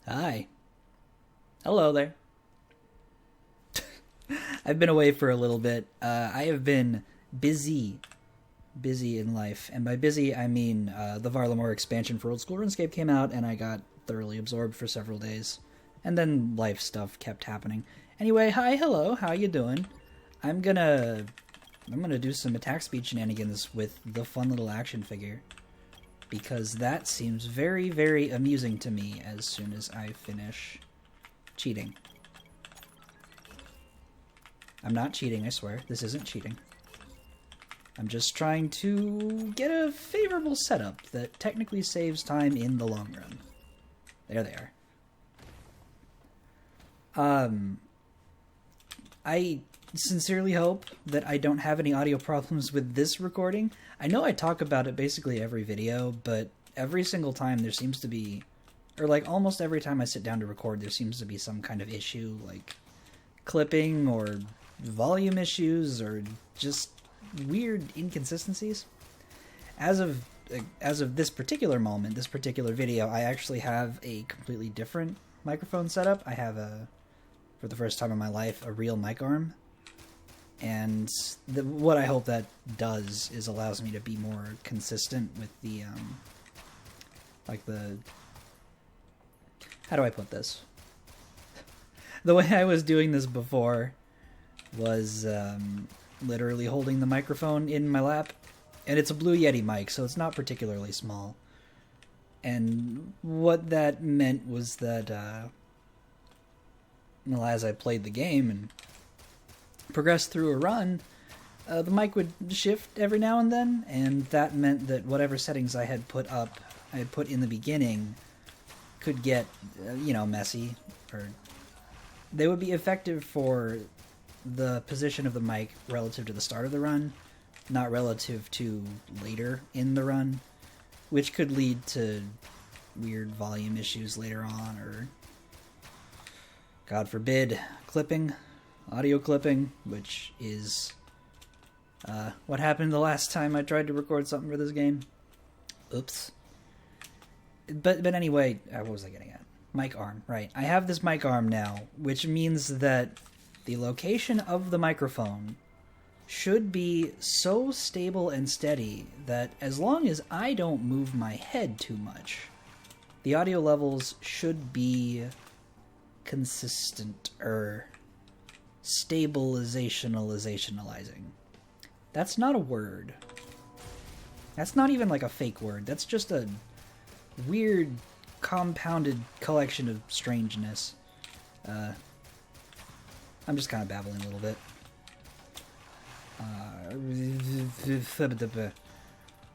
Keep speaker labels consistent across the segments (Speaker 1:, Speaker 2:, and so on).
Speaker 1: Hi. Hello there. I've been away for a little bit. I have been busy. Busy in life. And by busy, I mean the Varlamore expansion for Old School RuneScape came out, and I got thoroughly absorbed for several days. And then life stuff kept happening. Anyway, hi, hello, how you doing? I'm gonna do some attack speed shenanigans with the fun little action figure, because that seems very, very amusing to me as soon as I finish cheating. I'm not cheating, I swear. This isn't cheating. I'm just trying to get a favorable setup that technically saves time in the long run. There they are. I sincerely hope that I don't have any audio problems with this recording. I know I talk about it basically every video, but every single time there seems to be, or like almost every time I sit down to record, there seems to be some kind of issue, like clipping or volume issues or just weird inconsistencies. As of this particular moment, this particular video, I actually have a completely different microphone setup. I have for the first time in my life, a real mic arm. And what I hope that does is allows me to be more consistent with the, how do I put this? The way I was doing this before was literally holding the microphone in my lap. And it's a Blue Yeti mic, so it's not particularly small. And what that meant was that, as I played the game and progressed through a run, the mic would shift every now and then, and that meant that whatever settings I had put in the beginning could get, messy, or they would be effective for the position of the mic relative to the start of the run, not relative to later in the run, which could lead to weird volume issues later on, or, God forbid, audio clipping, which is what happened the last time I tried to record something for this game. Oops. But anyway, what was I getting at? Mic arm, right. I have this mic arm now, which means that the location of the microphone should be so stable and steady that as long as I don't move my head too much, the audio levels should be consistent, stabilizationalizing. That's not a word. That's not even like a fake word. That's just a weird, compounded collection of strangeness. I'm just kind of babbling a little bit.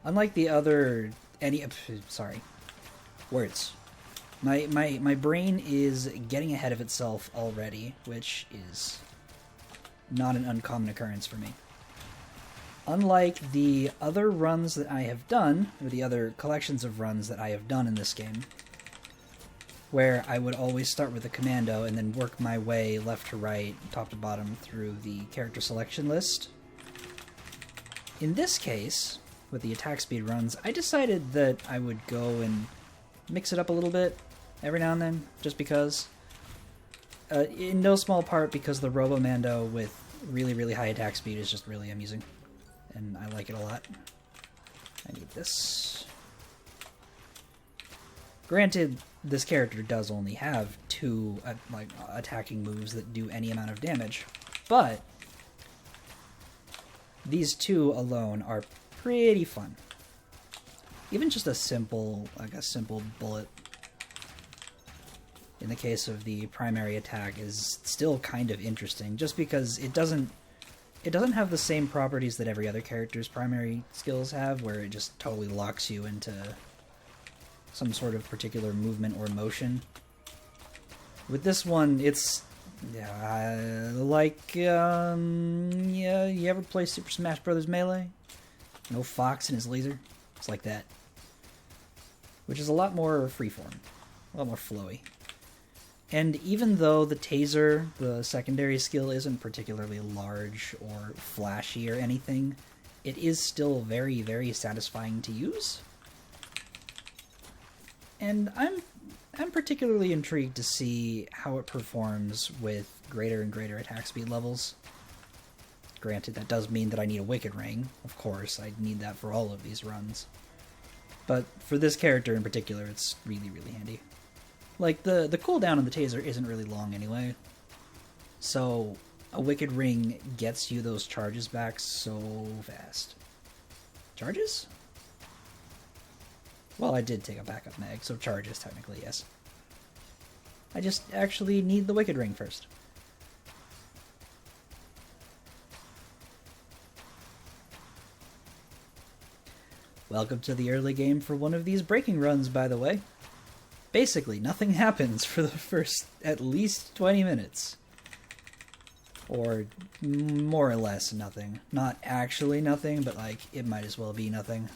Speaker 1: Unlike the other words. My brain is getting ahead of itself already, which is not an uncommon occurrence for me. Unlike the other runs that I have done, or the other collections of runs that I have done in this game, where I would always start with a commando and then work my way left to right, top to bottom through the character selection list. In this case, with the attack speed runs, I decided that I would go and mix it up a little bit every now and then, just because. In no small part because the Robomando with really, really high attack speed is just really amusing. And I like it a lot. I need this. Granted, this character does only have two attacking moves that do any amount of damage, but these two alone are pretty fun. Even just a simple bullet, in the case of the primary attack, is still kind of interesting, just because it doesn't have the same properties that every other character's primary skills have, where it just totally locks you into some sort of particular movement or motion. With this one, it's you ever play Super Smash Bros. Melee? No Fox and his laser? It's like that. Which is a lot more freeform, a lot more flowy. And even though the taser, the secondary skill, isn't particularly large or flashy or anything, it is still very, very satisfying to use. And I'm I'm particularly intrigued to see how it performs with greater and greater attack speed levels. Granted, that does mean that I need a Wicked Ring. Of course, I need that for all of these runs. But for this character in particular, it's really, really handy. Like, the cooldown on the taser isn't really long anyway. So, a Wicked Ring gets you those charges back so fast. Charges? Well, I did take a backup mag, so charges, technically, yes. I just actually need the Wicked Ring first. Welcome to the early game for one of these breaking runs, by the way. Basically, nothing happens for the first at least 20 minutes. Or more or less nothing. Not actually nothing, but like, it might as well be nothing.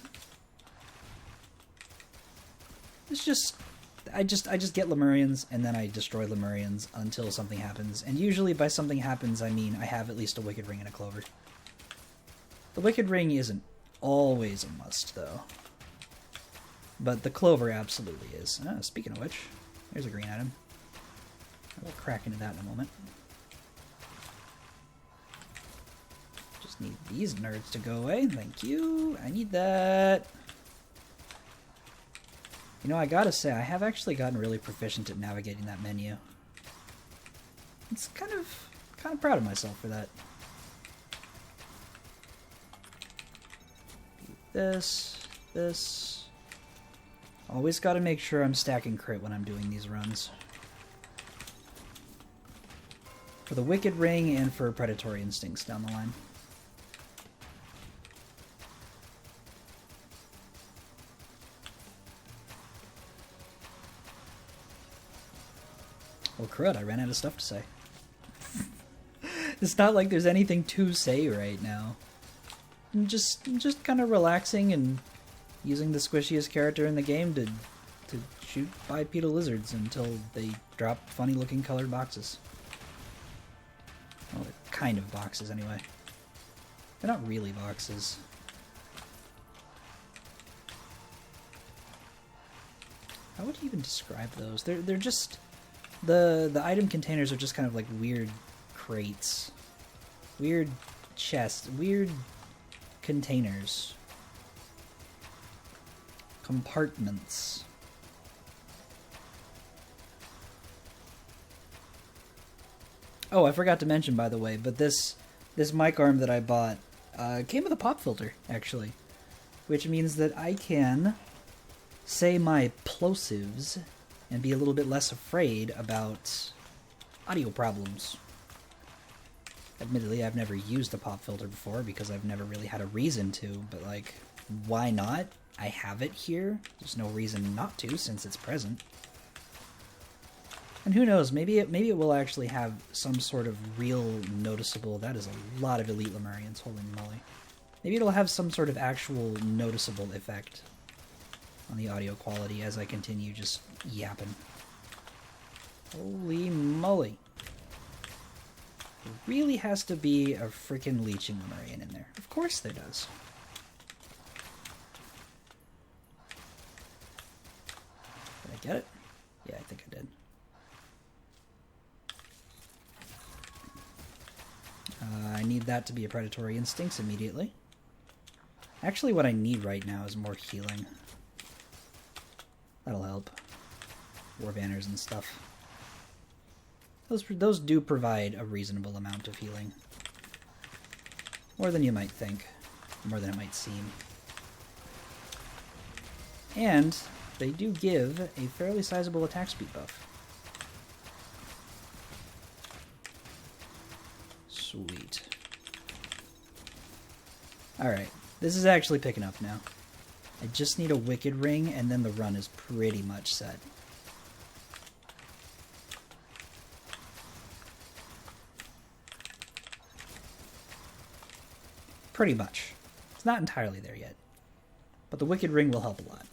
Speaker 1: It's just... I just get Lemurians, and then I destroy Lemurians until something happens. And usually by something happens, I mean I have at least a Wicked Ring and a Clover. The Wicked Ring isn't always a must, though. But the Clover absolutely is. Speaking of which, there's a green item. We'll crack into that in a moment. Just need these nerds to go away. Thank you. I need that. You know, I gotta say, I have actually gotten really proficient at navigating that menu. It's kind of proud of myself for that. This. Always gotta make sure I'm stacking crit when I'm doing these runs. For the Wicked Ring and for Predatory Instincts down the line. Well, crud, I ran out of stuff to say. It's not like there's anything to say right now. I'm just kind of relaxing and using the squishiest character in the game to shoot bipedal lizards until they drop funny-looking colored boxes. Well, they're kind of boxes, anyway. They're not really boxes. How would you even describe those? They're just... The item containers are just kind of like weird crates. Weird chests. Weird containers. Compartments. Oh, I forgot to mention, by the way, but this mic arm that I bought came with a pop filter, actually. Which means that I can say my plosives and be a little bit less afraid about audio problems. Admittedly, I've never used a pop filter before because I've never really had a reason to, but like, why not? I have it here. There's no reason not to since it's present. And who knows, maybe it will actually have some sort of real noticeable... That is a lot of elite Lemurians, holy moly. Maybe it'll have some sort of actual noticeable effect on the audio quality as I continue just yapping. Holy moly. There really has to be a freaking leeching Lemurian in there. Of course there does. Did I get it? Yeah, I think I did. I need that to be a Predatory Instincts immediately. Actually, what I need right now is more healing. That'll help. War banners and stuff. Those do provide a reasonable amount of healing. More than you might think. More than it might seem. And they do give a fairly sizable attack speed buff. Sweet. Alright, this is actually picking up now. I just need a Wicked Ring, and then the run is pretty much set. Pretty much. It's not entirely there yet. But the Wicked Ring will help a lot.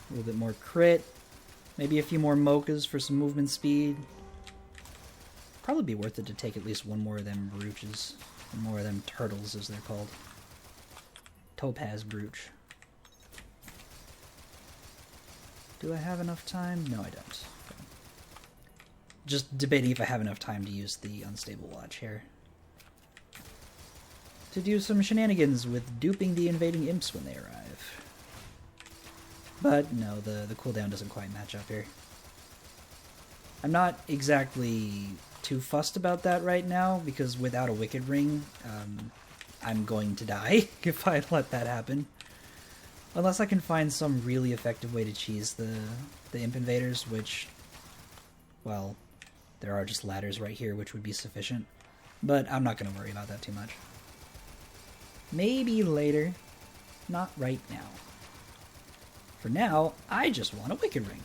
Speaker 1: A little bit more crit. Maybe a few more mochas for some movement speed. Probably be worth it to take at least one more of them brooches. One more of them turtles, as they're called. Topaz brooch. Do I have enough time? No, I don't. Okay. Just debating if I have enough time to use the Unstable Watch here. To do some shenanigans with duping the invading imps when they arrive. But no, the cooldown doesn't quite match up here. I'm not exactly too fussed about that right now, because without a Wicked Ring, I'm going to die if I let that happen. Unless I can find some really effective way to cheese the Imp Invaders, which, well, there are just ladders right here which would be sufficient. But I'm not going to worry about that too much. Maybe later, not right now. For now, I just want a Wicked Ring.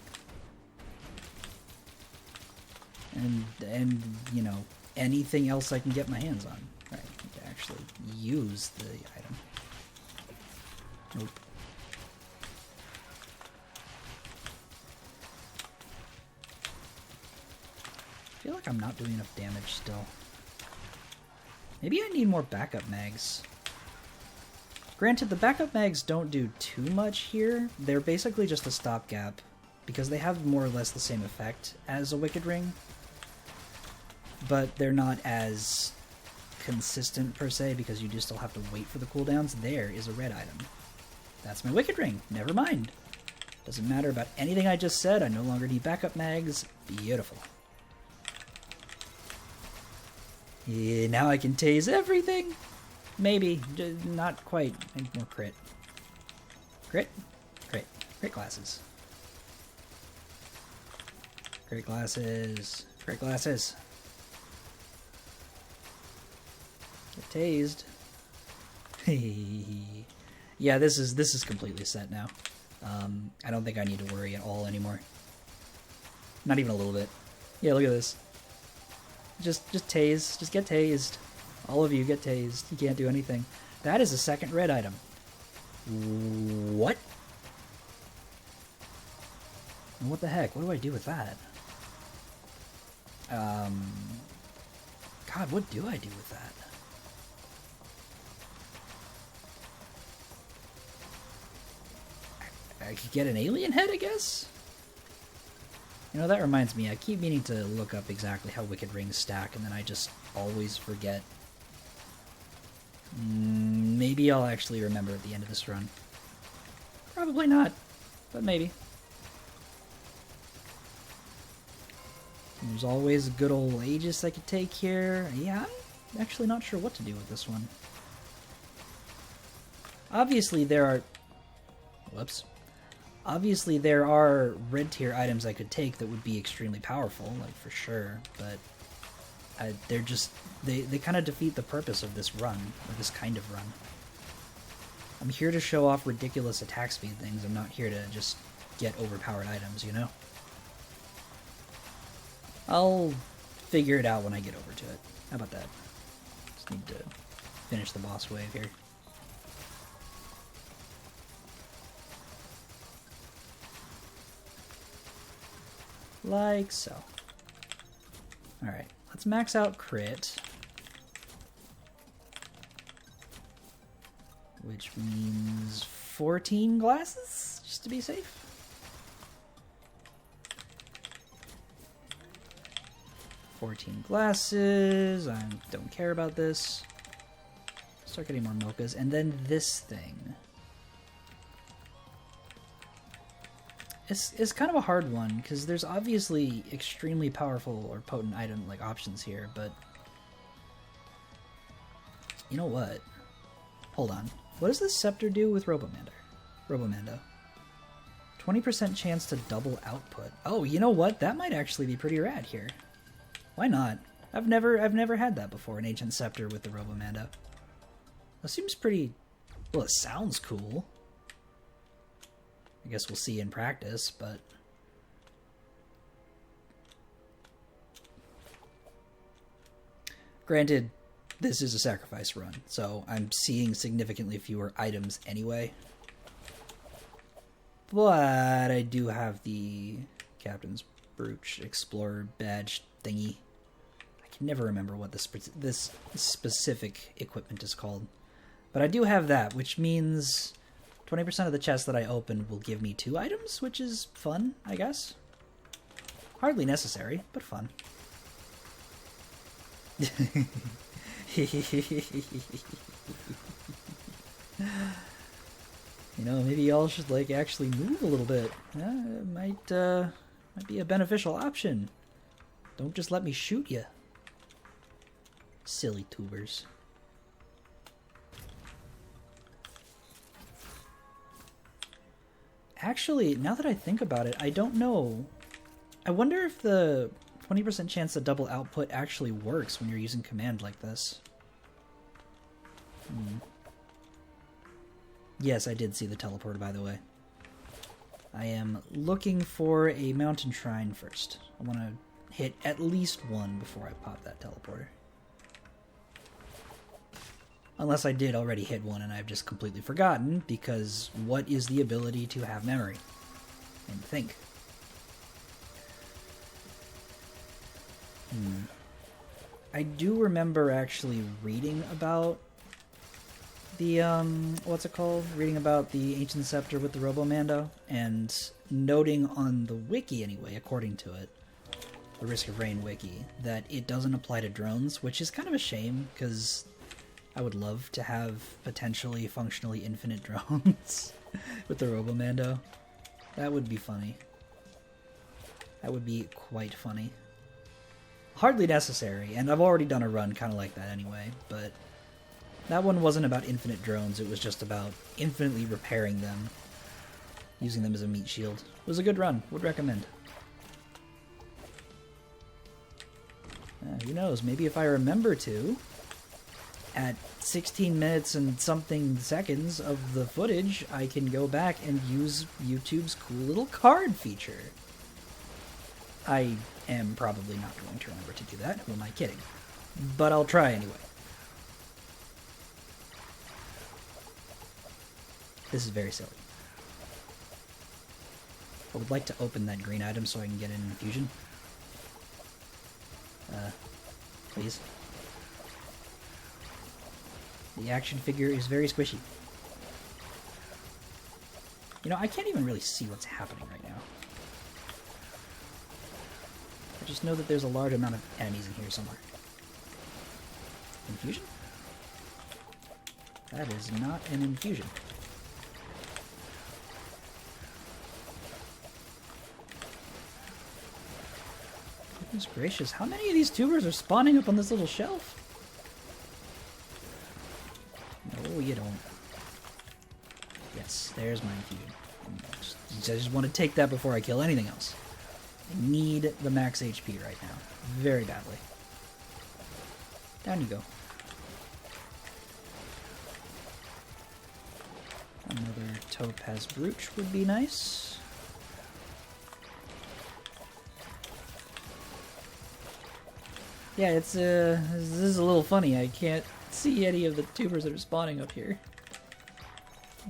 Speaker 1: And you know, anything else I can get my hands on. Right, to actually use the item. Nope. I feel like I'm not doing enough damage still. Maybe I need more backup mags. Granted, the backup mags don't do too much here. They're basically just a stopgap, because they have more or less the same effect as a Wicked Ring. But they're not as consistent per se, because you do still have to wait for the cooldowns. There is a red item. That's my Wicked Ring. Never mind. Doesn't matter about anything I just said. I no longer need backup mags. Beautiful. Yeah, now I can tase everything. Maybe. Not quite. I need more crit. Crit? Crit. Crit glasses. Crit glasses. Crit glasses. Get tased. Yeah, this is completely set now. I don't think I need to worry at all anymore. Not even a little bit. Yeah, look at this. Just tase. Just get tased. All of you get tased. You can't do anything. That is a second red item. What? What the heck? What do I do with that? God, what do I do with that? I could get an alien head, I guess? You know, that reminds me, I keep meaning to look up exactly how Wicked Rings stack, and then I just always forget. Maybe I'll actually remember at the end of this run. Probably not, but maybe. There's always a good old Aegis I could take here. Yeah, I'm actually not sure what to do with this one. Obviously there are... Whoops. Obviously there are red tier items I could take that would be extremely powerful, like for sure, but they're just... They kind of defeat the purpose of this run, or this kind of run. I'm here to show off ridiculous attack speed things. I'm not here to just get overpowered items, you know? I'll figure it out when I get over to it. How about that? Just need to finish the boss wave here. Like so. Alright, let's max out crit. Which means 14 glasses, just to be safe. $14 glasses. I don't care about this. Start getting more mochas. And then this thing. It's kind of a hard one, because there's obviously extremely powerful or potent item like options here, but you know what? Hold on. What does this scepter do with Robomando? 20% chance to double output. Oh, you know what? That might actually be pretty rad here. Why not? I've never had that before, an Ancient Scepter with the Robomando. That seems pretty... Well, it sounds cool. I guess we'll see in practice, but... Granted, this is a sacrifice run, so I'm seeing significantly fewer items anyway. But I do have the Captain's Brooch Explorer badge thingy. I can never remember what this specific equipment is called. But I do have that, which means 20% of the chests that I open will give me 2 items, which is fun, I guess. Hardly necessary, but fun. You know, maybe y'all should, like, actually move a little bit. It might be a beneficial option. Don't just let me shoot you. Silly tubers. Actually, now that I think about it, I don't know. I wonder if the 20% chance to double output actually works when you're using command like this. Yes, I did see the teleporter, by the way. I am looking for a mountain shrine first. I want to hit at least one before I pop that teleporter. Unless I did already hit one and I've just completely forgotten, because what is the ability to have memory and think? I do remember actually reading about the, what's it called? Reading about the Ancient Scepter with the Robomando, and noting on the wiki anyway, according to it, the Risk of Rain wiki, that it doesn't apply to drones, which is kind of a shame, because I would love to have potentially functionally infinite drones with the Robomando. That would be funny. That would be quite funny. Hardly necessary, and I've already done a run kind of like that anyway, but that one wasn't about infinite drones, it was just about infinitely repairing them, using them as a meat shield. It was a good run, would recommend. Who knows, maybe if I remember to, at 16 minutes and something seconds of the footage, I can go back and use YouTube's cool little card feature. I am probably not going to remember to do that, who am I kidding? But I'll try anyway. This is very silly. I would like to open that green item so I can get an infusion. Please. The action figure is very squishy. You know, I can't even really see what's happening right now. I just know that there's a large amount of enemies in here somewhere. Infusion? That is not an infusion. Goodness gracious, how many of these tubers are spawning up on this little shelf? No, you don't. Yes, there's my infusion. I just want to take that before I kill anything else. I need the max HP right now. Very badly. Down you go. Another topaz brooch would be nice. Yeah, it's this is a little funny. I can't see any of the tubers that are spawning up here.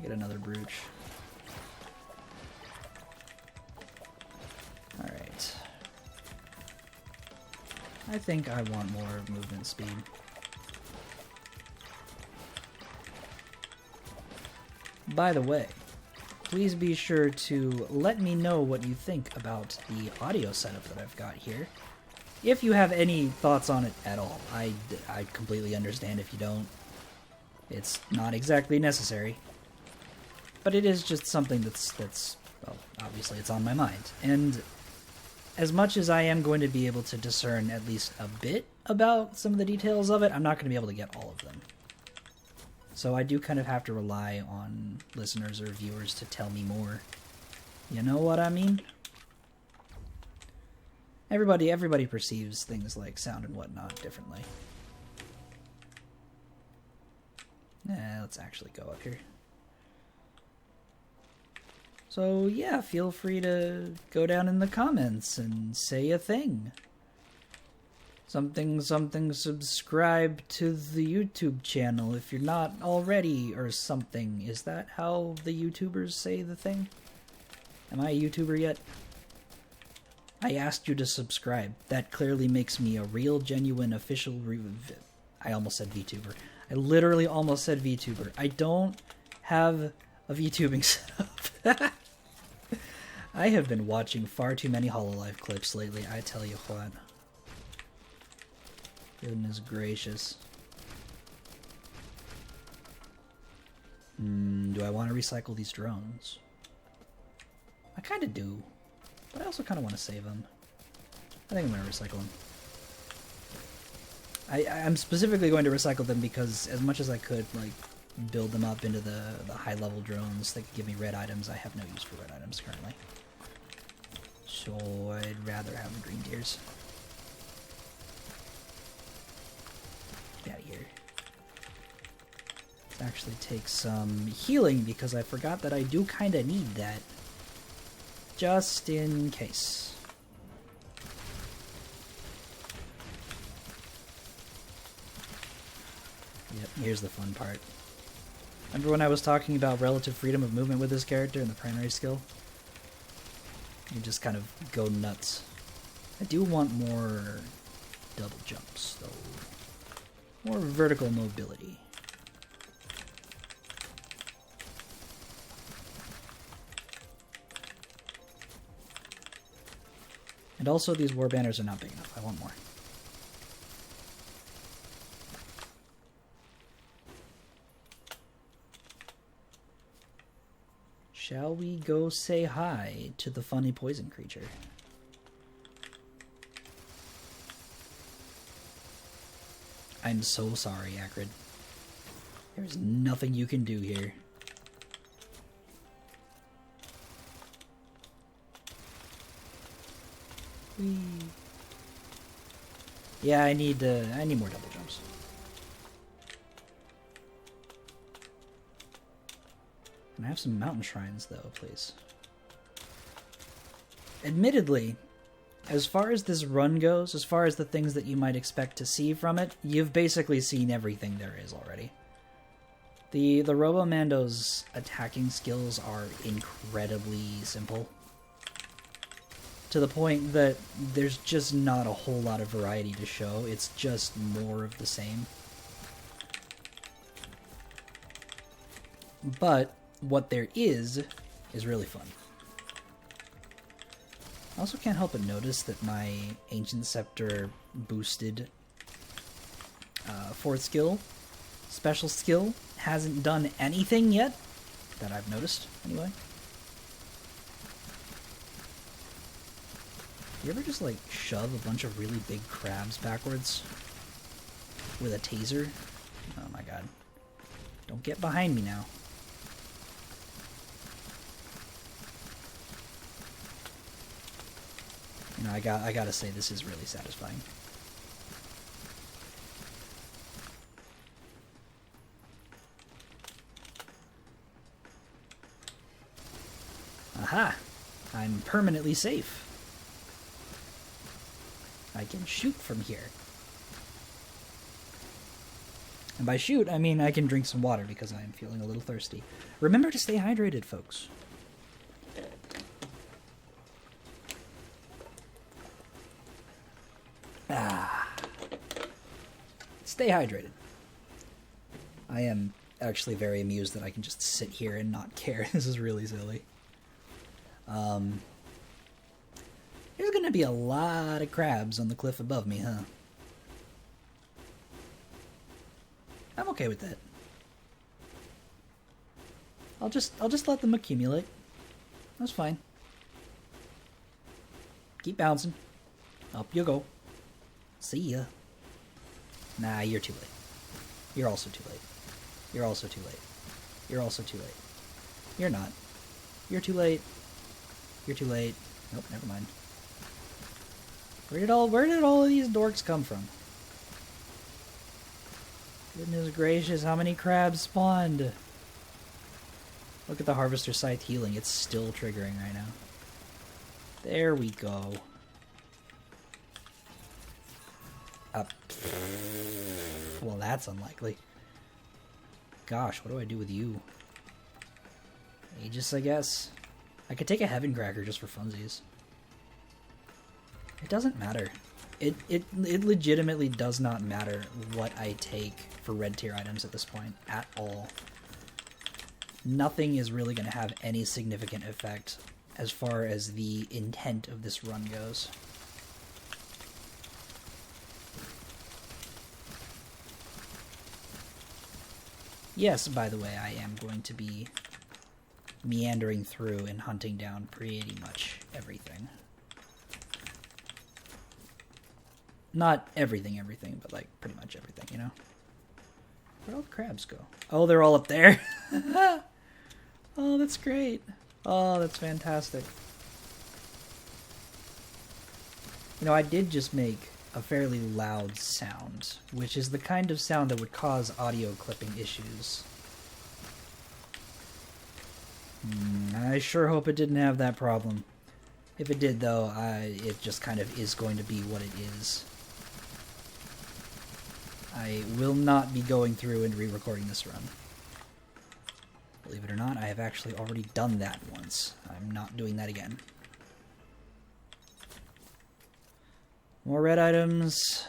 Speaker 1: Get another brooch. Alright. I think I want more movement speed. By the way, please be sure to let me know what you think about the audio setup that I've got here. If you have any thoughts on it at all, I completely understand if you don't. It's not exactly necessary. But it is just something that's well, obviously it's on my mind. And as much as I am going to be able to discern at least a bit about some of the details of it, I'm not going to be able to get all of them. So I do kind of have to rely on listeners or viewers to tell me more. You know what I mean? Everybody perceives things like sound and whatnot differently. Let's actually go up here. So yeah, feel free to go down in the comments and say a thing. Something, subscribe to the YouTube channel if you're not already, or something. Is that how the YouTubers say the thing? Am I a YouTuber yet? I asked you to subscribe. That clearly makes me a real, genuine, official I almost said VTuber. I literally almost said VTuber. I don't have of YouTubing setup. I have been watching far too many Hololive clips lately, I tell you what. Goodness gracious. Do I want to recycle these drones? I kind of do, but I also kind of want to save them. I think I'm going to recycle them. I'm specifically going to recycle them because as much as I could, like, build them up into the high-level drones that could give me red items, I have no use for red items currently. So I'd rather have the green tiers. Get out of here. Let's actually take some healing because I forgot that I do kind of need that. Just in case. Yep, here's the fun part. Remember when I was talking about relative freedom of movement with this character in the primary skill? You just kind of go nuts. I do want more double jumps, though. More vertical mobility. And also, these war banners are not big enough. I want more. Shall we go say hi to the funny poison creature? I'm so sorry, Acrid. There's nothing you can do here. Whee. Yeah, I need more double jumps. Can I have some mountain shrines, though, please? Admittedly, as far as this run goes, as far as the things that you might expect to see from it, you've basically seen everything there is already. The Robomando's attacking skills are incredibly simple. To the point that there's just not a whole lot of variety to show, it's just more of the same. But what there is really fun. I also can't help but notice that my Ancient Scepter boosted fourth skill, special skill, hasn't done anything yet, that I've noticed, anyway. You ever just, like, shove a bunch of really big crabs backwards with a taser? Oh my god. Don't get behind me now. You know, I gotta say, this is really satisfying. Aha! I'm permanently safe. I can shoot from here. And by shoot, I mean I can drink some water because I'm feeling a little thirsty. Remember to stay hydrated, folks. Stay hydrated. I am actually very amused that I can just sit here and not care. This is really silly. There's gonna be a lot of crabs on the cliff above me, huh? I'm okay with that. I'll just let them accumulate. That's fine. Keep bouncing. Up you go. See ya. Nah, you're too late. You're also too late. You're also too late. You're also too late. You're not. You're too late. You're too late. Nope, never mind. Where did all of these dorks come from? Goodness gracious, how many crabs spawned? Look at the Harvester Scythe healing. It's still triggering right now. There we go. Up. Well, that's unlikely. Gosh, what do I do with you? Aegis, I guess. I could take a Heaven Cracker just for funsies. It doesn't matter. It legitimately does not matter what I take for red tier items at this point at all. nothing is really going to have any significant effect as far as the intent of this run goes. Yes, by the way, I am going to be meandering through and hunting down pretty much everything. Not everything, but like pretty much everything, you know? Where'd all the crabs go? Oh, they're all up there. Oh, that's great. Oh, that's fantastic. You know, I did just make a fairly loud sound, which is the kind of sound that would cause audio clipping issues. I sure hope it didn't have that problem. If it did, though, it just kind of is going to be what it is. I will not be going through and re-recording this run. Believe it or not, I have actually already done that once. I'm not doing that again. More red items.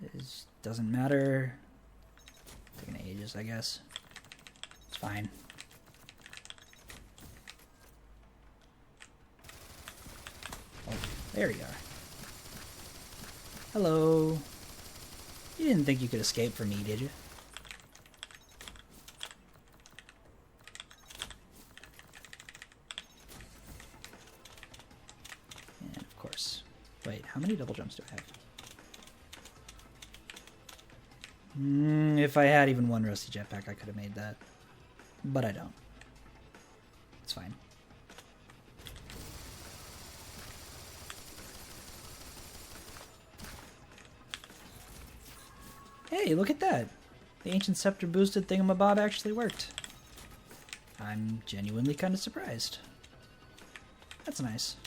Speaker 1: It doesn't matter. Taking ages, I guess. It's fine. Oh, there you are. Hello. You didn't think you could escape from me, did you? And of course. Wait, how many double jumps do I have? If I had even one rusty jetpack, I could have made that. But I don't. It's fine. Hey, look at that! The Ancient Scepter boosted thingamabob actually worked. I'm genuinely kind of surprised. That's nice.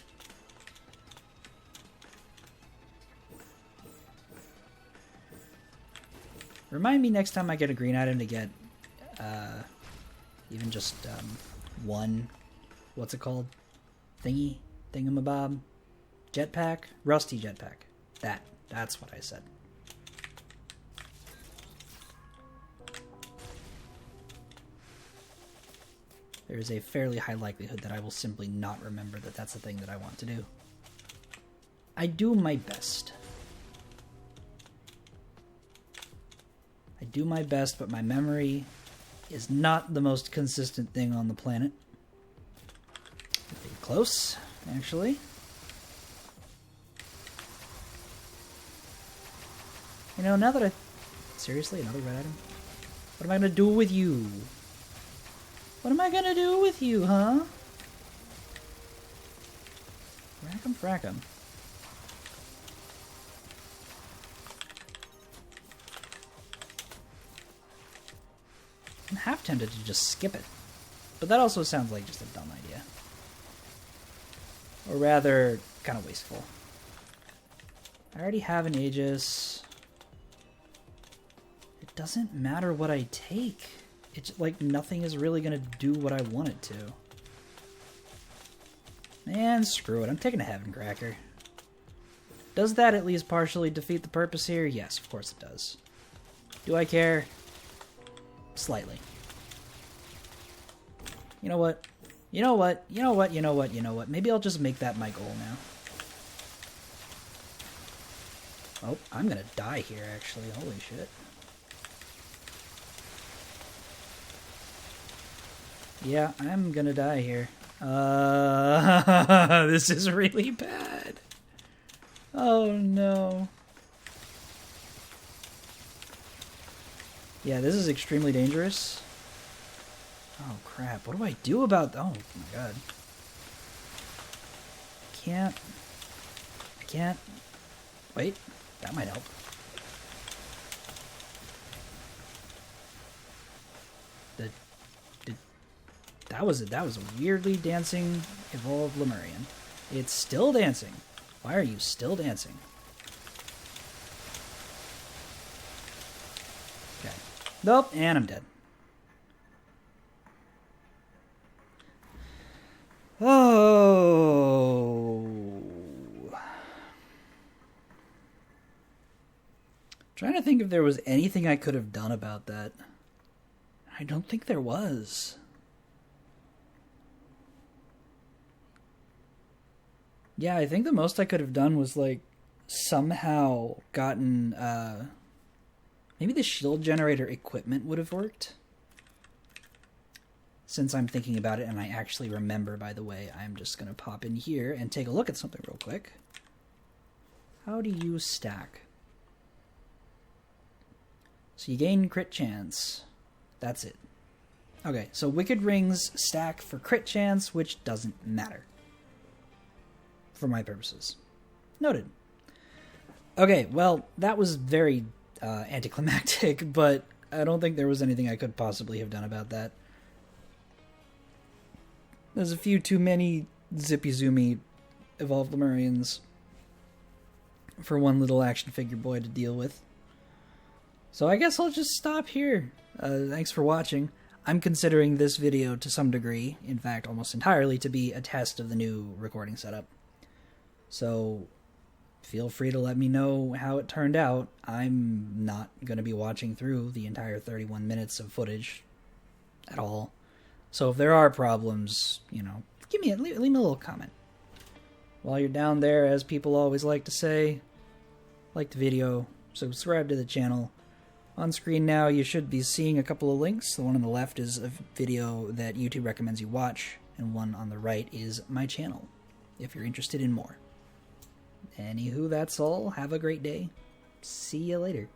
Speaker 1: Remind me next time I get a green item to get, even just, one, what's it called? Thingamabob? Jetpack? Rusty jetpack. That's what I said. There is a fairly high likelihood that I will simply not remember that that's the thing that I want to do. I do my best. I do my best, but my memory is not the most consistent thing on the planet. Pretty close, actually. You know, now that I... Seriously, another red item? What am I gonna do with you? What am I gonna do with you, huh? Rack'em frack'em. I'm half tempted to just skip it. But that also sounds like just a dumb idea. Or rather, kind of wasteful. I already have an Aegis. It doesn't matter what I take. It's like nothing is really gonna do what I want it to. Man, screw it. I'm taking a Heaven Cracker. Does that at least partially defeat the purpose here? Yes, of course it does. Do I care? Slightly. You know what? You know what? You know what? You know what? You know what? Maybe I'll just make that my goal now. Oh, I'm gonna die here, actually. Holy shit. Yeah, I'm gonna die here. This is really bad. Oh no. Yeah, this is extremely dangerous. Oh crap, what do I do about... Oh my god. I can't... Wait, that might help. That was a weirdly dancing evolved Lemurian. It's still dancing. Why are you still dancing? Okay. Nope, and I'm dead. Oh. Trying to think if there was anything I could have done about that. I don't think there was. Yeah, I think the most I could have done was, like, somehow gotten, maybe the shield generator equipment would have worked. Since I'm thinking about it and I actually remember, by the way, I'm just going to pop in here and take a look at something real quick. How do you stack? So you gain crit chance. That's it. Okay, so Wicked Rings stack for crit chance, which doesn't matter. For my purposes. Noted. Okay, well, that was very anticlimactic, but I don't think there was anything I could possibly have done about that. There's a few too many zippy-zoomy evolved Lemurians for one little action figure boy to deal with. So I guess I'll just stop here. Thanks for watching. I'm considering this video to some degree, in fact almost entirely, to be a test of the new recording setup. So feel free to let me know how it turned out. I'm not going to be watching through the entire 31 minutes of footage at all. So if there are problems, you know, leave me a little comment. While you're down there, as people always like to say, like the video, subscribe to the channel. On screen now, you should be seeing a couple of links. The one on the left is a video that YouTube recommends you watch, and one on the right is my channel, if you're interested in more. Anywho, that's all. Have a great day. See you later.